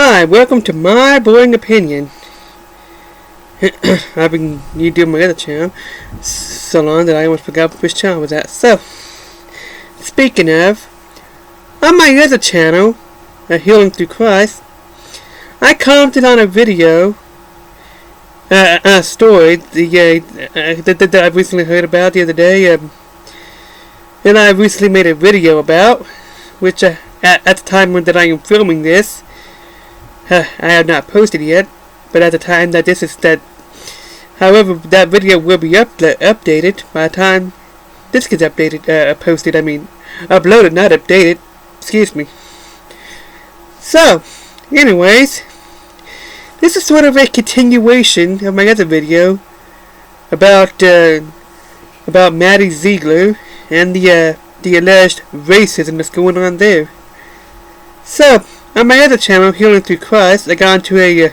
Hi, welcome to my boring opinion. I've been doing my other channel so long that I almost forgot which channel was at. So, speaking of, on my other channel, Healing Through Christ, I commented on a video, a story that I recently heard about the other day, and I recently made a video about, which at the time that I am filming this, I have not posted yet, but at the time that however, that video will be updated by the time this gets posted, uploaded, not updated, excuse me. So, anyways, this is sort of a continuation of my other video about Maddie Ziegler and the alleged racism that's going on there. So, on my other channel, Healing Through Christ, I got into I'm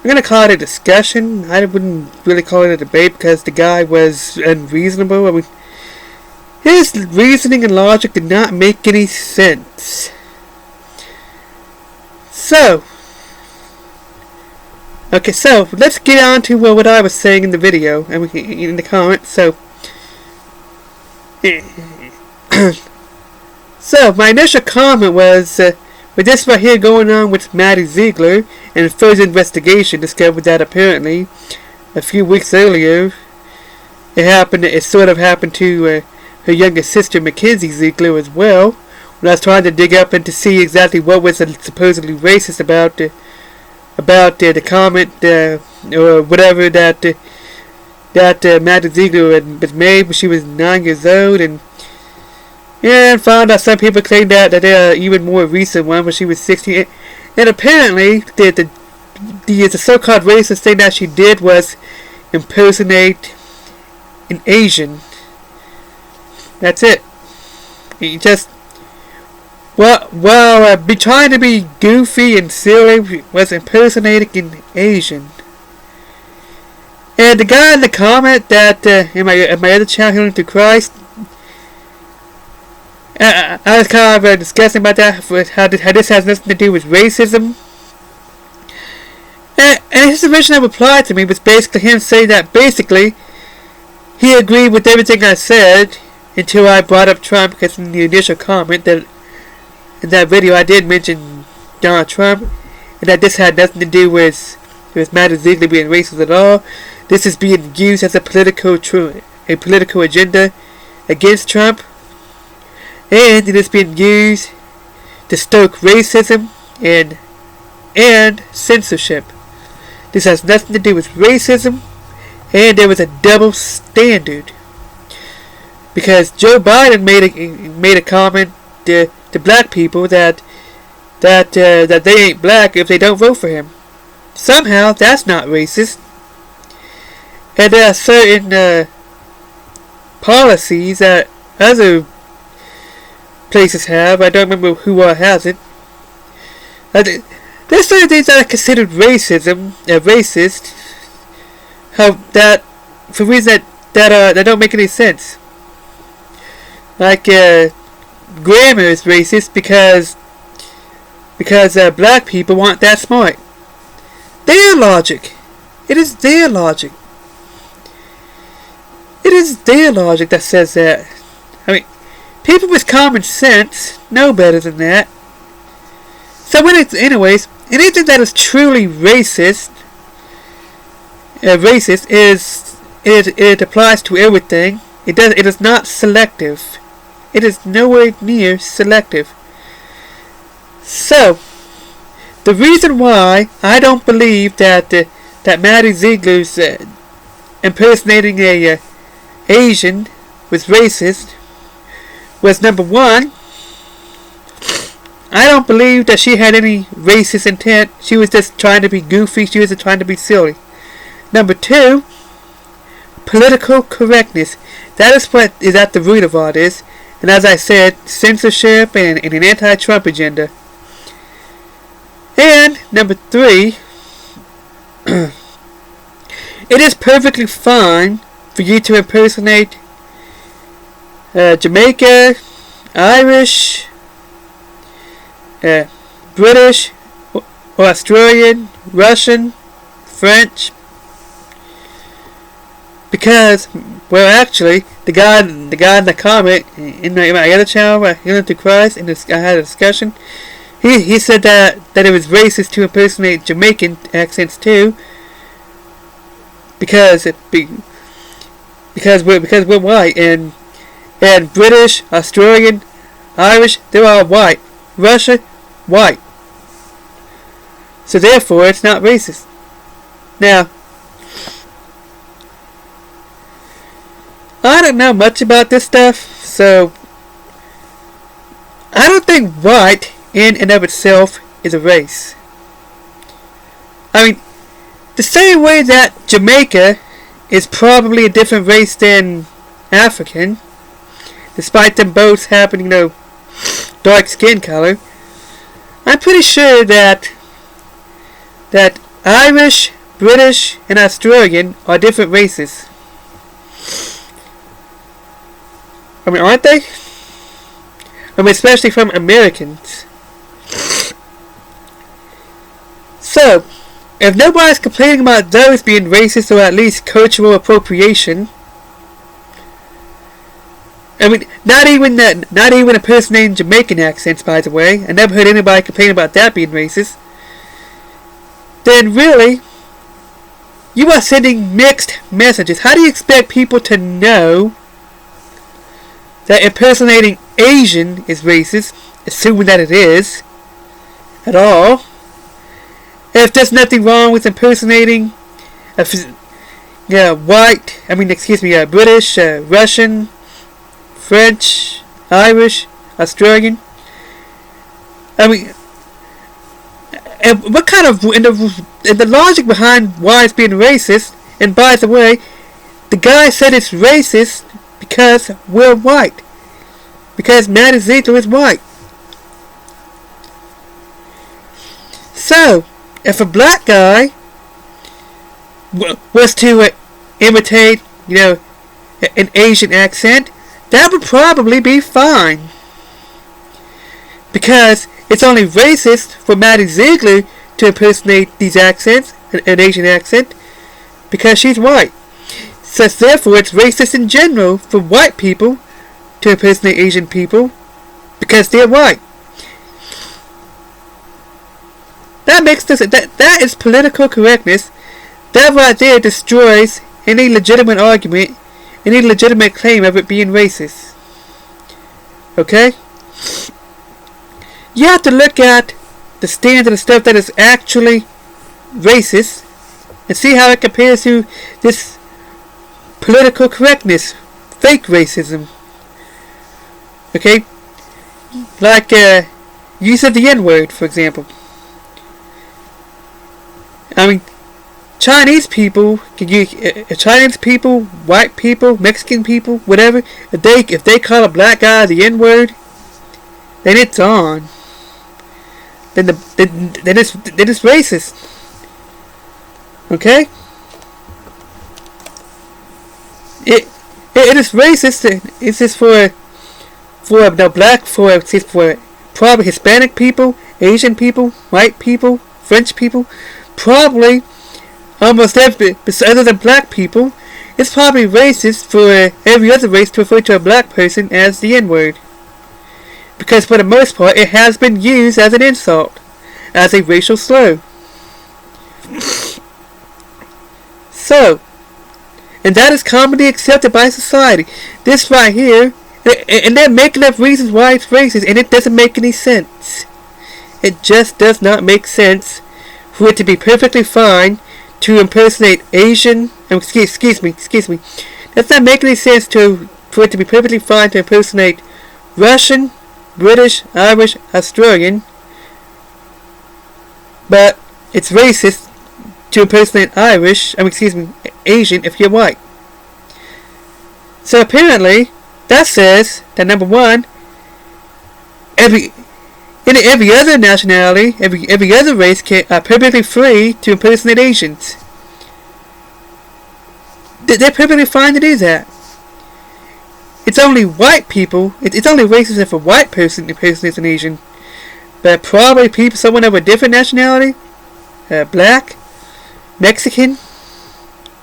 going to call it a discussion. I wouldn't really call it a debate because the guy was unreasonable. I mean, his reasoning and logic did not make any sense. So, let's get on to what I was saying in the video, and in the comments. So, my initial comment was, with this right here going on with Maddie Ziegler, and further investigation discovered that apparently, a few weeks earlier, it sort of happened to her younger sister Mackenzie Ziegler as well. When I was trying to dig up and to see exactly what was supposedly racist about the comment or whatever that Maddie Ziegler had made when she was 9 years old, and found out some people claim that there are even more recent one when she was 16. And apparently, the so-called racist thing that she did was impersonate an Asian. That's it. He just, be trying to be goofy and silly, was impersonating an Asian. And the guy in the comment that in my other channel, Healing Through Christ, I was kind of discussing about that, how this has nothing to do with racism. And his original reply to me was basically him saying that basically he agreed with everything I said until I brought up Trump, because in the initial comment that in that video I did mention Donald Trump, and that this had nothing to do with Maddie Ziegler being racist at all. This is being used as a political agenda against Trump. And it is being used to stoke racism and censorship. This has nothing to do with racism, and there was a double standard. Because Joe Biden made a comment to black people that they ain't black if they don't vote for him. Somehow that's not racist. And there are certain policies that other places have. I don't remember who has it. There's certain things that are considered racist. For reasons that don't make any sense. Like grammar is racist because black people aren't that smart. Their logic. It is their logic. It is their logic that says that. I mean, people with common sense know better than that. So anyways, anything that is truly racist it applies to everything. It is not selective. It is nowhere near selective. So, the reason why I don't believe that Maddie Ziegler's impersonating a Asian was racist was, number one, I don't believe that she had any racist intent. She was just trying to be goofy. She wasn't trying to be silly. Number two, political correctness. That is what is at the root of all this. And as I said, censorship and an anti-Trump agenda. And number three, it is perfectly fine for you to impersonate Jamaica, Irish, British, or Australian, Russian, French. Because, well, actually, the guy in the comment in my other channel, Healing Through Christ, I had a discussion. He said that it was racist to impersonate Jamaican accents too, because we're white, and British, Australian, Irish, they're all white. Russia, white. So therefore, it's not racist. Now, I don't know much about this stuff, so I don't think white in and of itself is a race. I mean, the same way that Jamaica is probably a different race than African, despite them both having, dark skin color, I'm pretty sure that Irish, British, and Australian are different races. I mean, aren't they? I mean, especially from Americans. So, if nobody's complaining about those being racist or at least cultural appropriation, I mean, not even a person named Jamaican accents, by the way. I never heard anybody complain about that being racist. Then really, you are sending mixed messages. How do you expect people to know that impersonating Asian is racist, assuming that it is, at all? If there's nothing wrong with impersonating British, Russian, French, Irish, Australian. I mean, and what kind of and the logic behind why it's being racist? And by the way, the guy said it's racist because we're white, because Matt Ziegler is white. So, if a black guy was to imitate, an Asian accent, that would probably be fine. Because it's only racist for Maddie Ziegler to impersonate these accents, an Asian accent, because she's white. So therefore it's racist in general for white people to impersonate Asian people because they're white. That is political correctness. That right there destroys any legitimate argument, any legitimate claim of it being racist. Okay? You have to look at the standard of stuff that is actually racist and see how it compares to this political correctness, fake racism. Okay? Like use of the N-word, for example. I mean, Chinese people, white people, Mexican people, whatever, if they call a black guy the N-word, then it's on. Then it's racist. Okay? It is racist. It's just for probably Hispanic people, Asian people, white people, French people, probably almost every, other than black people. It's probably racist for every other race to refer to a black person as the N-word. Because for the most part, it has been used as an insult, as a racial slur. So, and that is commonly accepted by society. This right here, and they're making up reasons why it's racist, and it doesn't make any sense. It just does not make sense for it to be perfectly fine to impersonate Asian. Excuse me. Does not make any sense for it to be perfectly fine to impersonate Russian, British, Irish, Australian, but it's racist to impersonate Asian if you're white. So apparently, that says that number one, every other nationality, every other race are perfectly free to impersonate Asians. They're perfectly fine to do that. It's only white people. It's only racist if a white person impersonates an Asian. But probably someone of a different nationality, black, Mexican,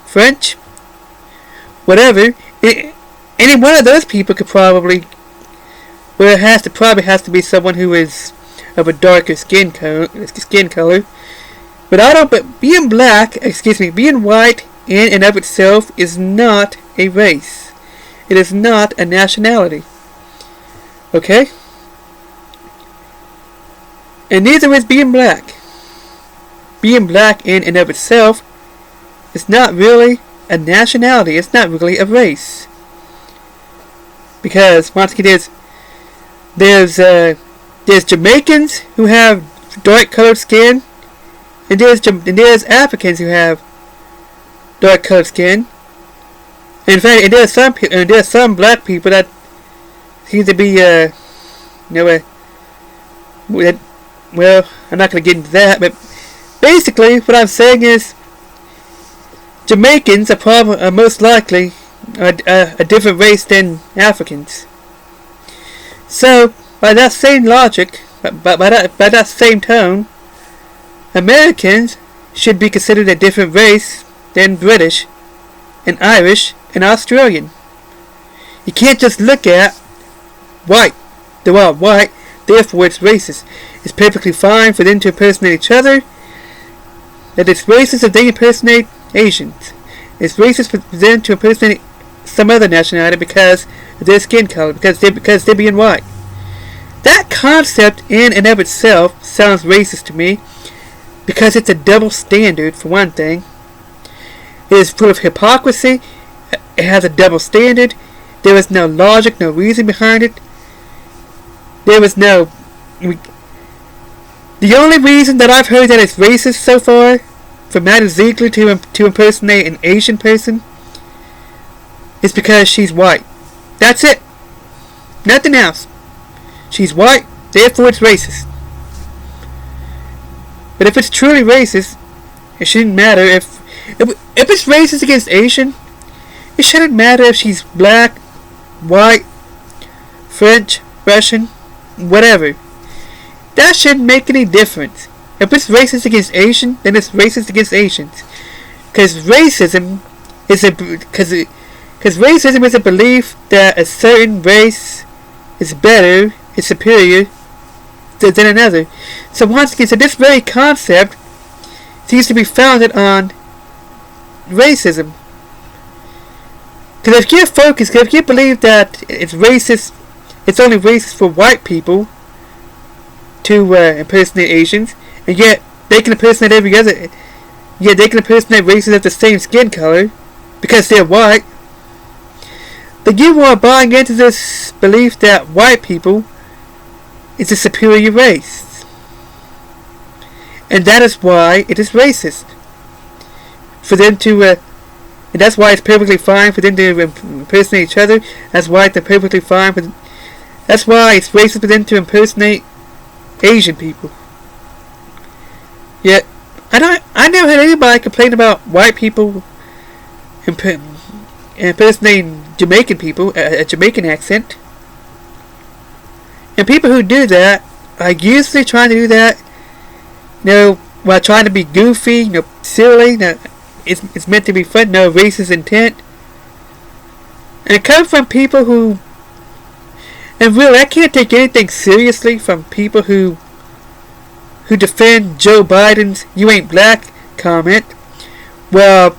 French, whatever. Any one of those people could probably, well, probably has to be someone who is of a darker skin color. But being being white in and of itself is not a race. It is not a nationality. Okay? And neither is being black. Being black in and of itself is not really a nationality. It's not really a race. Because once again, there's Jamaicans who have dark colored skin, and there's Africans who have dark colored skin. In fact, and there's some black people that seem to be well, I'm not going to get into that, but basically what I'm saying is Jamaicans are most likely a different race than Africans. So, by that same logic, by that same tone, Americans should be considered a different race than British, and Irish, and Australian. You can't just look at white. They're all white, therefore it's racist. It's perfectly fine for them to impersonate each other. That it's racist if they impersonate Asians. It's racist for them to impersonate some other nationality because of their skin color, because they're being white. That concept in and of itself sounds racist to me, because it's a double standard for one thing. It is full of hypocrisy. It has a double standard. There is no logic, no reason behind it. There is no... The only reason that I've heard that it's racist so far, for Maddie Ziegler to impersonate an Asian person, is because she's white. That's it. Nothing else. She's white, therefore it's racist. But if it's truly racist, it shouldn't matter if it's racist against Asian, it shouldn't matter if she's black, white, French, Russian, whatever. That shouldn't make any difference. If it's racist against Asian, then it's racist against Asians. Because racism is a belief that a certain race is better, is superior than another. So once again, this very concept seems to be founded on racism. Because if you believe that it's racist, it's only racist for white people to impersonate Asians, and yet they can impersonate races of the same skin color because they're white, then you are buying into this belief that white people is a superior race. And that is why it is racist. For them to, and that's why it's perfectly fine for them to impersonate each other. That's why it's perfectly fine that's why it's racist for them to impersonate Asian people. Yet, I never heard anybody complain about white people impersonating Jamaican people, a Jamaican accent. And people who do that are usually trying to do that, while trying to be goofy, silly. It's meant to be fun, no racist intent. And it comes from people who, and really, I can't take anything seriously from people who defend Joe Biden's "you ain't black" comment, while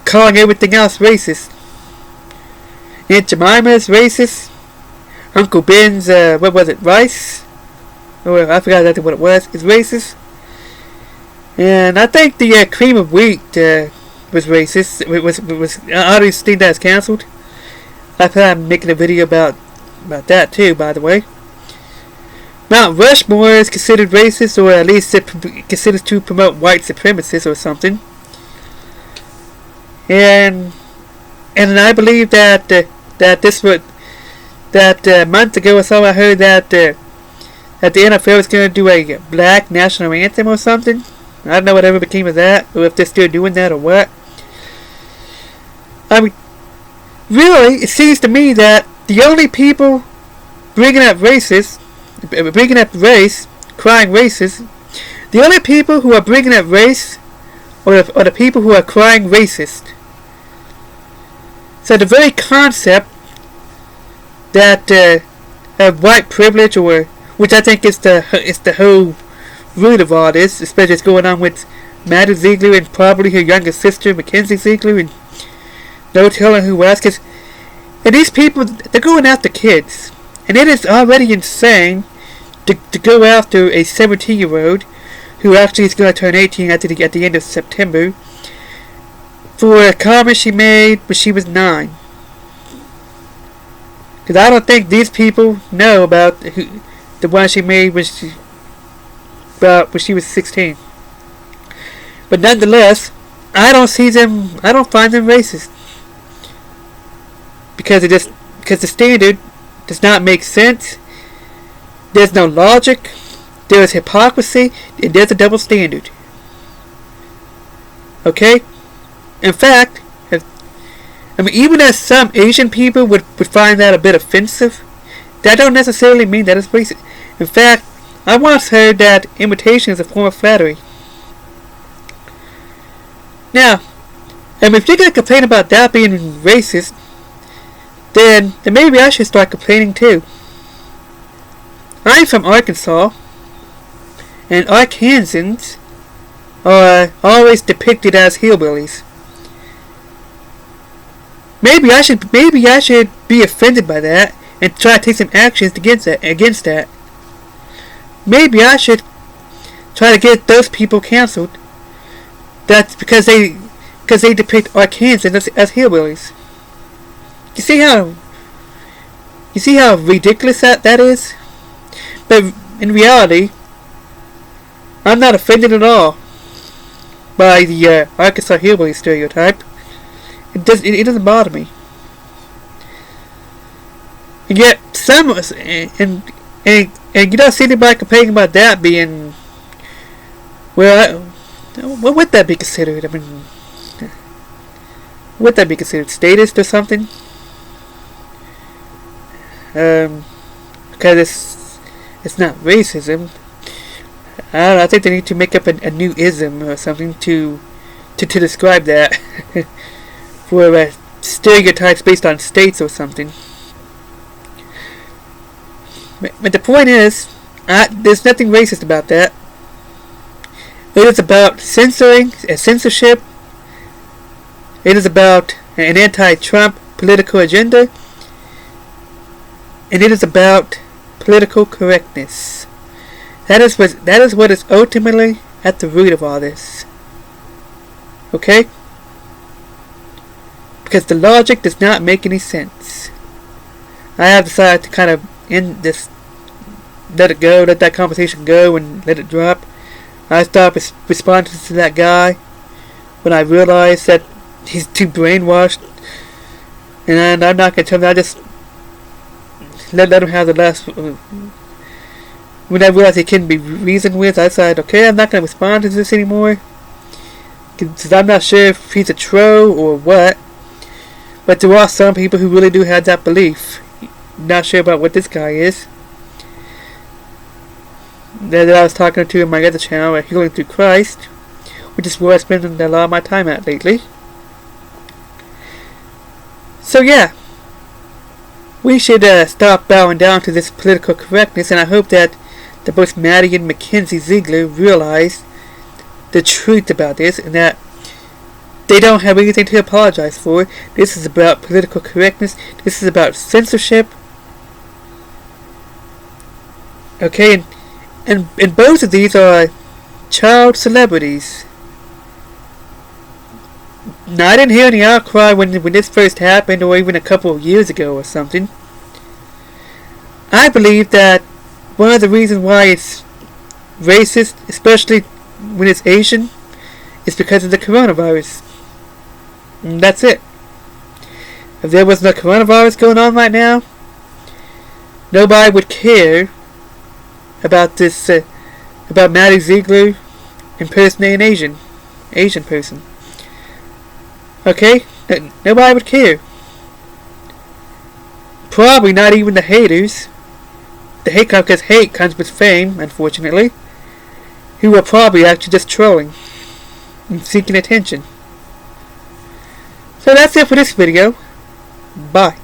calling everything else racist. Aunt Jemima's racist. Uncle Ben's, rice? Or I forgot exactly what it was. Is racist. And I think the cream of wheat was racist. It was I already think that's cancelled. I thought I'm making a video about that too, by the way. Mount Rushmore is considered racist, or at least it considers to promote white supremacists or something. And I believe that months ago or so I heard that the NFL was going to do a black national anthem or something. I don't know whatever became of that, or if they're still doing that or what. I mean, really, it seems to me that the only people bringing up race, crying racist, The only people who are bringing up race are the people who are crying racist. So the very concept that of white privilege, or which I think is the whole root of all this, especially what's going on with Maddie Ziegler and probably her younger sister Mackenzie Ziegler, and no telling who else. And these people, they're going after kids, and it is already insane to go after a 17-year-old who actually is going to turn 18 at the end of September for a comment she made when she was 9. Because I don't think these people know about the one she made when she was 16. But nonetheless, I don't find them racist. Because the standard does not make sense. There's no logic. There is hypocrisy, and there's a double standard. Okay? In fact, even as some Asian people would find that a bit offensive, that don't necessarily mean that it's racist. In fact, I once heard that imitation is a form of flattery. Now, if you're going to complain about that being racist, then maybe I should start complaining too. I'm from Arkansas, and Arkansans are always depicted as hillbillies. Maybe I should be offended by that and try to take some actions against that. Maybe I should try to get those people canceled. That's because they depict Arkansans as hillbillies. You see how ridiculous that is? But in reality, I'm not offended at all by the Arkansas hillbilly stereotype. It doesn't bother me. And yet some and you don't see anybody complaining about that being, well, what would that be considered? I mean, would that be considered statist or something? Because it's not racism. I think they need to make up a new ism or something to describe that for stereotypes based on states or something. But the point is, there's nothing racist about that. It is about censorship. It is about an anti-Trump political agenda. And it is about political correctness. That is what is ultimately at the root of all this. Okay? Because the logic does not make any sense. I have decided to kind of end this, let it go, let that conversation go and let it drop. I stopped responding to that guy when I realized that he's too brainwashed. And I'm not going to tell him, I just let him have the last. When I realized he couldn't be reasoned with, I decided, okay, I'm not going to respond to this anymore. Because I'm not sure if he's a troll or what. But there are some people who really do have that belief. Not sure about what this guy is. That I was talking to in my other channel, Healing Through Christ, which is where I spend a lot of my time at lately. So yeah, we should stop bowing down to this political correctness, and I hope that both Maddie and Mackenzie Ziegler realize the truth about this, and that they don't have anything to apologize for. This is about political correctness. This is about censorship. Okay, and both of these are child celebrities. Now, I didn't hear any outcry when this first happened, or even a couple of years ago or something. I believe that one of the reasons why it's racist, especially when it's Asian, is because of the coronavirus. And that's it. If there was no coronavirus going on right now, nobody would care about this, about Maddie Ziegler impersonating an Asian person. Okay? Nobody would care. Probably not even the haters. The hate comes because hate comes with fame, unfortunately. who are probably actually just trolling and seeking attention. So that's it for this video. Bye.